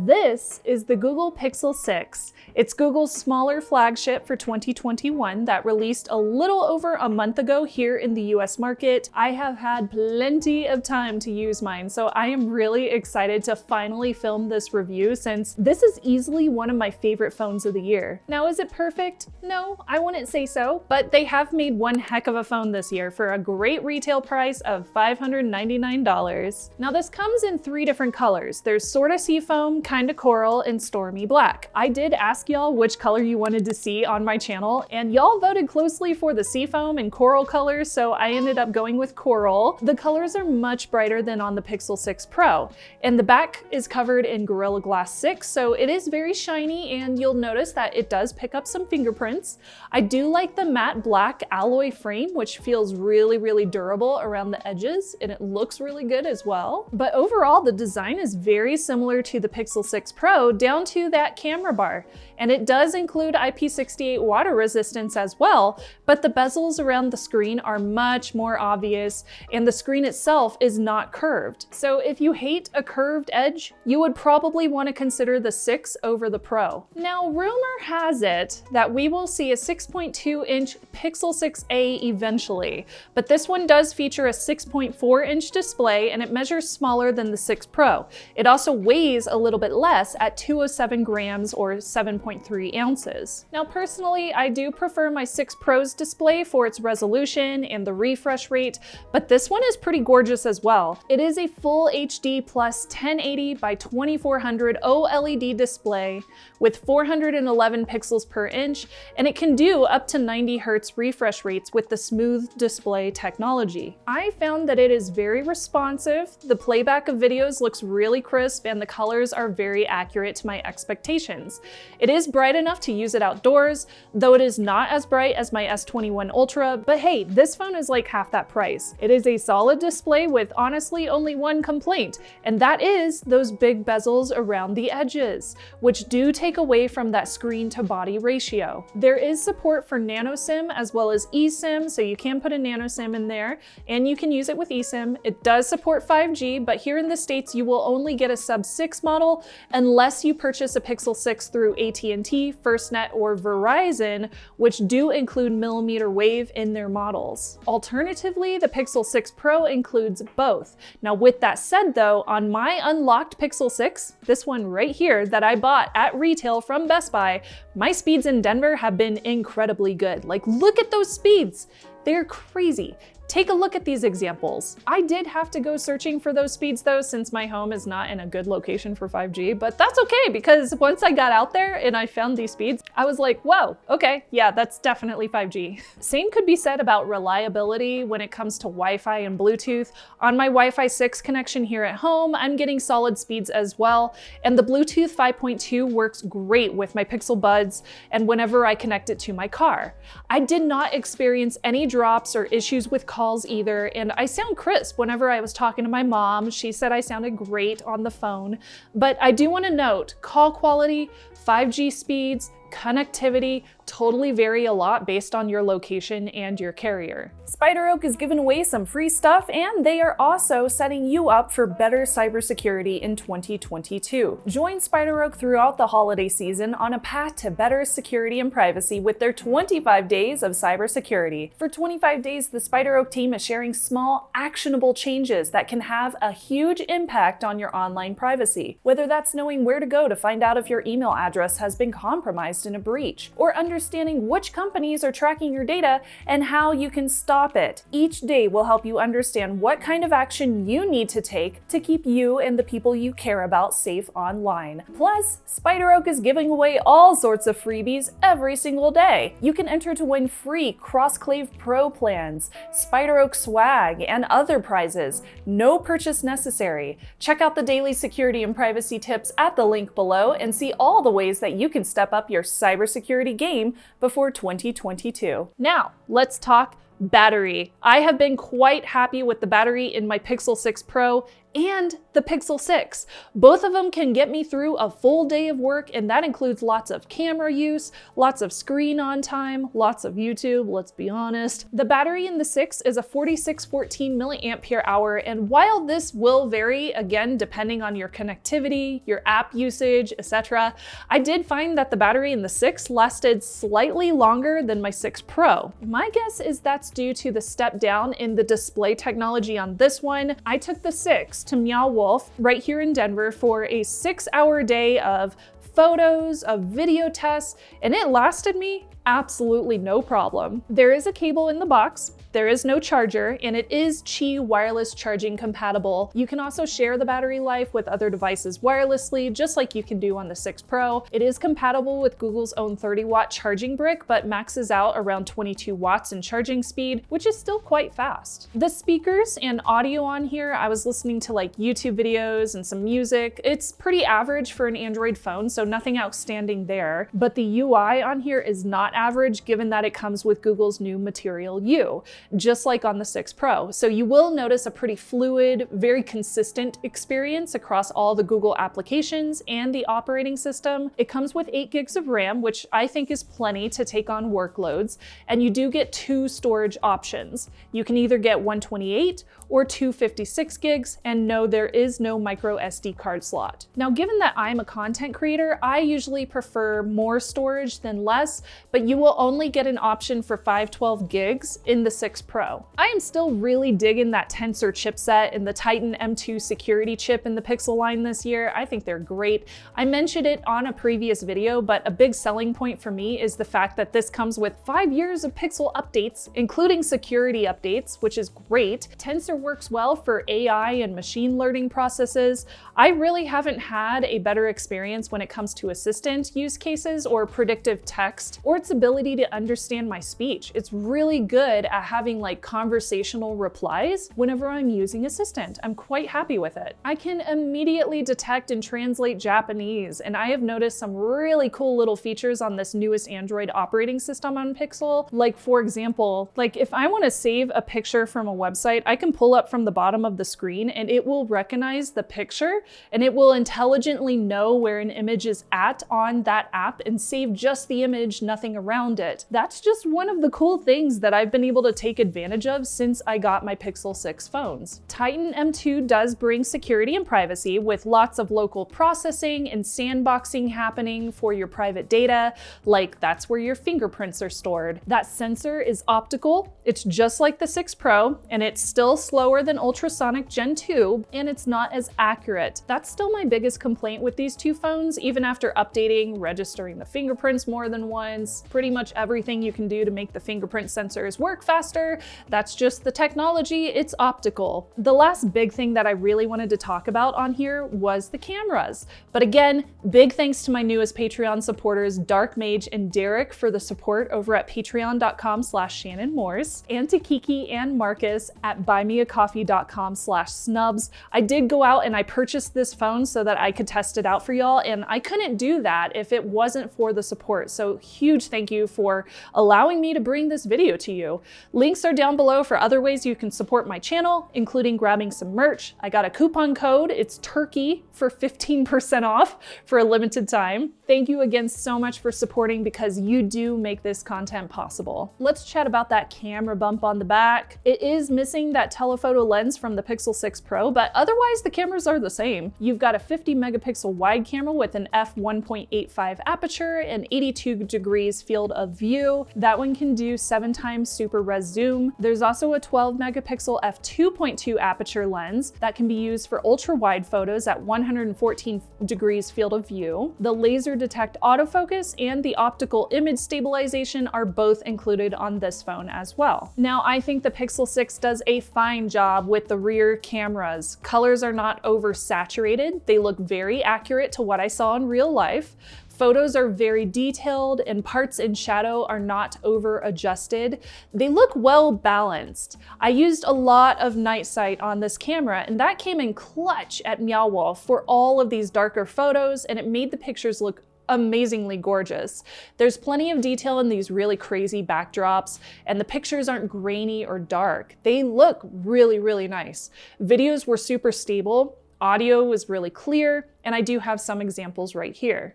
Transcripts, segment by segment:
this is the Google Pixel 6. It's Google's smaller flagship for 2021 that released a little over a month ago here in the US market. I have had plenty of time to use mine, so I am really excited to finally film this review since this is easily one of my favorite phones of the year. Now, is it perfect? No, I wouldn't say so, but they have made one heck of a phone this year for a great retail price of $599. Now, this comes in 3 different colors. There's sorta seafoam, kinda coral, and stormy black. I did ask y'all which color you wanted to see on my channel, and y'all voted closely for the seafoam and coral colors, so I ended up going with coral. The colors are much brighter than on the Pixel 6 Pro, and the back is covered in Gorilla Glass 6, so it is very shiny, and you'll notice that it does pick up some fingerprints. I do like the matte black alloy frame, which feels really durable around the edges, and it looks really good as well. But overall, the design is very similar to the Pixel 6 Pro down to that camera bar. And it does include IP68 water resistance as well, but the bezels around the screen are much more obvious, and the screen itself is not curved. So if you hate a curved edge, you would probably want to consider the 6 over the Pro. Now, rumor has it that we will see a 6.2-inch Pixel 6a eventually, but this one does feature a 6.4-inch display, and it measures smaller than the 6 Pro. It also weighs a little bit less at 207 grams or 7.3 ounces. Now, personally, I do prefer my 6 Pro's display for its resolution and the refresh rate, but this one is pretty gorgeous as well. It is a full HD plus 1080 by 2400 OLED display with 411 pixels per inch, and it can do up to 90 Hz refresh rates with the smooth display technology. I found that it is very responsive, the playback of videos looks really crisp, and the colors are very accurate to my expectations. It is bright enough to use it outdoors, though it is not as bright as my S21 Ultra, but hey, this phone is like half that price. It is a solid display with honestly only one complaint, and that is those big bezels around the edges, which do take away from that screen to body ratio. There is support for nano SIM as well as eSIM, so you can put a nano SIM in there, and you can use it with eSIM. It does support 5G, but here in the States, you will only get a sub-6 model unless you purchase a Pixel 6 through AT&T, FirstNet, or Verizon, which do include millimeter wave in their models. Alternatively, the Pixel 6 Pro includes both. Now, with that said though, on my unlocked Pixel 6, this one right here that I bought at retail from Best Buy, my speeds in Denver have been incredibly good. Like, look at those speeds. They're crazy. Take a look at these examples. I did have to go searching for those speeds though, since my home is not in a good location for 5G, but that's okay because once I got out there and I found these speeds, I was like, whoa, okay, yeah, that's definitely 5G. Same could be said about reliability when it comes to Wi-Fi and Bluetooth. On my Wi-Fi 6 connection here at home, I'm getting solid speeds as well, and the Bluetooth 5.2 works great with my Pixel Buds and whenever I connect it to my car. I did not experience any drops or issues with calls either, and I sound crisp whenever I was talking to my mom. She said I sounded great on the phone, but I do want to note call quality, 5G speeds, connectivity totally vary a lot based on your location and your carrier. SpiderOak is giving away some free stuff, and they are also setting you up for better cybersecurity in 2022. Join SpiderOak throughout the holiday season on a path to better security and privacy with their 25 days of cybersecurity. For 25 days, the SpiderOak team is sharing small, actionable changes that can have a huge impact on your online privacy. Whether that's knowing where to go to find out if your email address has been compromised in a breach, or understanding which companies are tracking your data and how you can stop it. Each day will help you understand what kind of action you need to take to keep you and the people you care about safe online. Plus, SpiderOak is giving away all sorts of freebies every single day. You can enter to win free Crossclave Pro plans, SpiderOak swag, and other prizes. No purchase necessary. Check out the daily security and privacy tips at the link below and see all the ways that you can step up your cybersecurity game before 2022. Now, let's talk battery. I have been quite happy with the battery in my Pixel 6 Pro and the Pixel 6. Both of them can get me through a full day of work, and that includes lots of camera use, lots of screen on time, lots of YouTube, let's be honest. The battery in the 6 is a 4614 milliampere hour, and while this will vary, again, depending on your connectivity, your app usage, etc., I did find that the battery in the 6 lasted slightly longer than my 6 Pro. My guess is that's due to the step down in the display technology on this one. I took the 6 to Meow Wolf right here in Denver for a 6-hour day of photos, of video tests, and it lasted me absolutely no problem. There is a cable in the box, there is no charger, and it is Qi wireless charging compatible. You can also share the battery life with other devices wirelessly, just like you can do on the 6 Pro. It is compatible with Google's own 30-watt charging brick, but maxes out around 22 watts in charging speed, which is still quite fast. The speakers and audio on here, I was listening to like YouTube videos and some music. It's pretty average for an Android phone, so nothing outstanding there. But the UI on here is not average, given that it comes with Google's new Material U, just like on the 6 Pro. So you will notice a pretty fluid, very consistent experience across all the Google applications and the operating system. It comes with 8 gigs of RAM, which I think is plenty to take on workloads, and you do get 2 storage options. You can either get 128 or 256 gigs, and no, there is no micro SD card slot. Now, given that I'm a content creator, I usually prefer more storage than less, but you will only get an option for 512 gigs in the 6 Pro. I am still really digging that Tensor chipset and the Titan M2 security chip in the Pixel line this year. I think they're great. I mentioned it on a previous video, but a big selling point for me is the fact that this comes with 5 years of Pixel updates, including security updates, which is great. Tensor works well for AI and machine learning processes. I really haven't had a better experience when it comes to assistant use cases or predictive text, or its ability to understand my speech. It's really good at having like conversational replies whenever I'm using Assistant. I'm quite happy with it. I can immediately detect and translate Japanese, and I have noticed some really cool little features on this newest Android operating system on Pixel. Like, for example, like if I want to save a picture from a website, I can pull up from the bottom of the screen and it will recognize the picture, and it will intelligently know where an image is at on that app and save just the image, nothing around it. That's just one of the cool things that I've been able to take advantage of since I got my Pixel 6 phones. Titan M2 does bring security and privacy, with lots of local processing and sandboxing happening for your private data, like that's where your fingerprints are stored. That sensor is optical, it's just like the 6 Pro, and it's still slower than ultrasonic Gen 2, and it's not as accurate. That's still my biggest complaint with these two phones, even after updating, registering the fingerprints more than once, pretty much everything you can do to make the fingerprint sensors work faster. That's just the technology, it's optical. The last big thing that I really wanted to talk about on here was the cameras. But again, big thanks to my newest Patreon supporters, Dark Mage and Derek, for the support over at patreon.com/ShannonMorse, and to Kiki and Marcus at buymeacoffee.com/snubs. I did go out and I purchased this phone so that I could test it out for y'all, and I couldn't do that if it wasn't for the support. So huge thank you for allowing me to bring this video to you. Links are down below for other ways you can support my channel, including grabbing some merch. I got a coupon code, it's Turkey, for 15% off for a limited time. Thank you again so much for supporting, because you do make this content possible. Let's chat about that camera bump on the back. It is missing that telephoto lens from the Pixel 6 Pro, but otherwise the cameras are the same. You've got a 50 megapixel wide camera with an f1.85 aperture and 82 degrees field of view. That one can do 7 times super res zoom. There's also a 12 megapixel f2.2 aperture lens that can be used for ultra wide photos at 114 degrees field of view. The laser detect autofocus and the optical image stabilization are both included on this phone as well. Now, I think the Pixel 6 does a fine job with the rear cameras. Colors are not oversaturated. They look very accurate to what I saw in real life. Photos are very detailed, and parts in shadow are not over adjusted. They look well balanced. I used a lot of night sight on this camera, and that came in clutch at Meow Wolf for all of these darker photos, and it made the pictures look amazingly gorgeous. There's plenty of detail in these really crazy backdrops, and the pictures aren't grainy or dark. They look really, really nice. Videos were super stable, audio was really clear, and I do have some examples right here.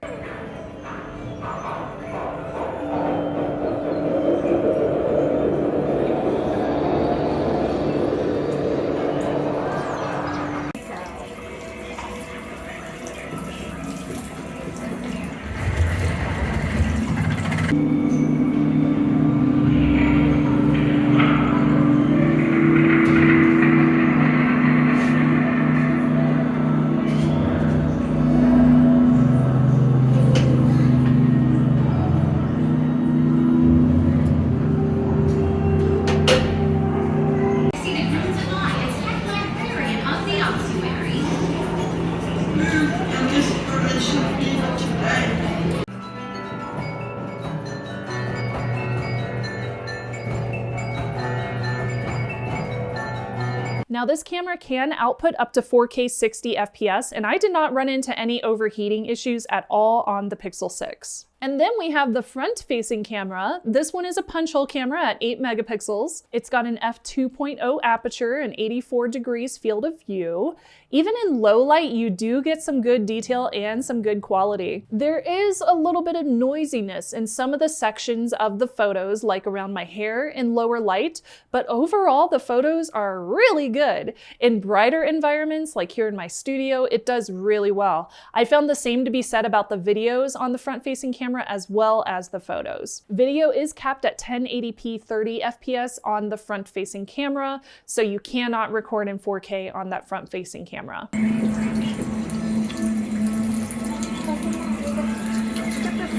Now this camera can output up to 4K 60 FPS, and I did not run into any overheating issues at all on the Pixel 6. And then we have the front-facing camera. This one is a punch hole camera at 8 megapixels. It's got an f2.0 aperture and 84 degrees field of view. Even in low light, you do get some good detail and some good quality. There is a little bit of noisiness in some of the sections of the photos, like around my hair in lower light, but overall the photos are really good. In brighter environments, like here in my studio, it does really well. I found the same to be said about the videos on the front-facing camera as well as the photos. Video is capped at 1080p 30 FPS on the front-facing camera, so you cannot record in 4K on that front-facing camera.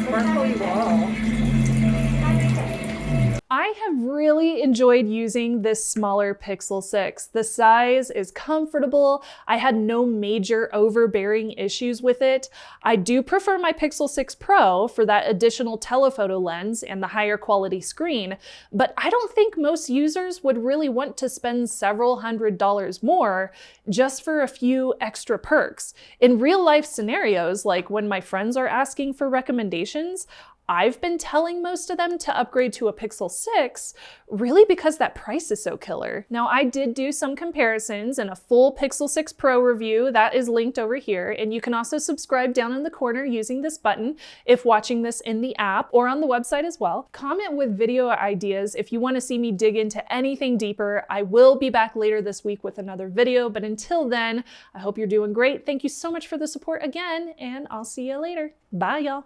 Sparkly wall. I have really enjoyed using this smaller Pixel 6. The size is comfortable. I had no major overbearing issues with it. I do prefer my Pixel 6 Pro for that additional telephoto lens and the higher quality screen, but I don't think most users would really want to spend several $100s more just for a few extra perks. In real life scenarios, like when my friends are asking for recommendations, I've been telling most of them to upgrade to a Pixel 6 really because that price is so killer. Now, I did do some comparisons in a full Pixel 6 Pro review that is linked over here, and you can also subscribe down in the corner using this button if watching this in the app or on the website as well. Comment with video ideas if you want to see me dig into anything deeper. I will be back later this week with another video, but until then, I hope you're doing great. Thank you so much for the support again, and I'll see you later. Bye, y'all.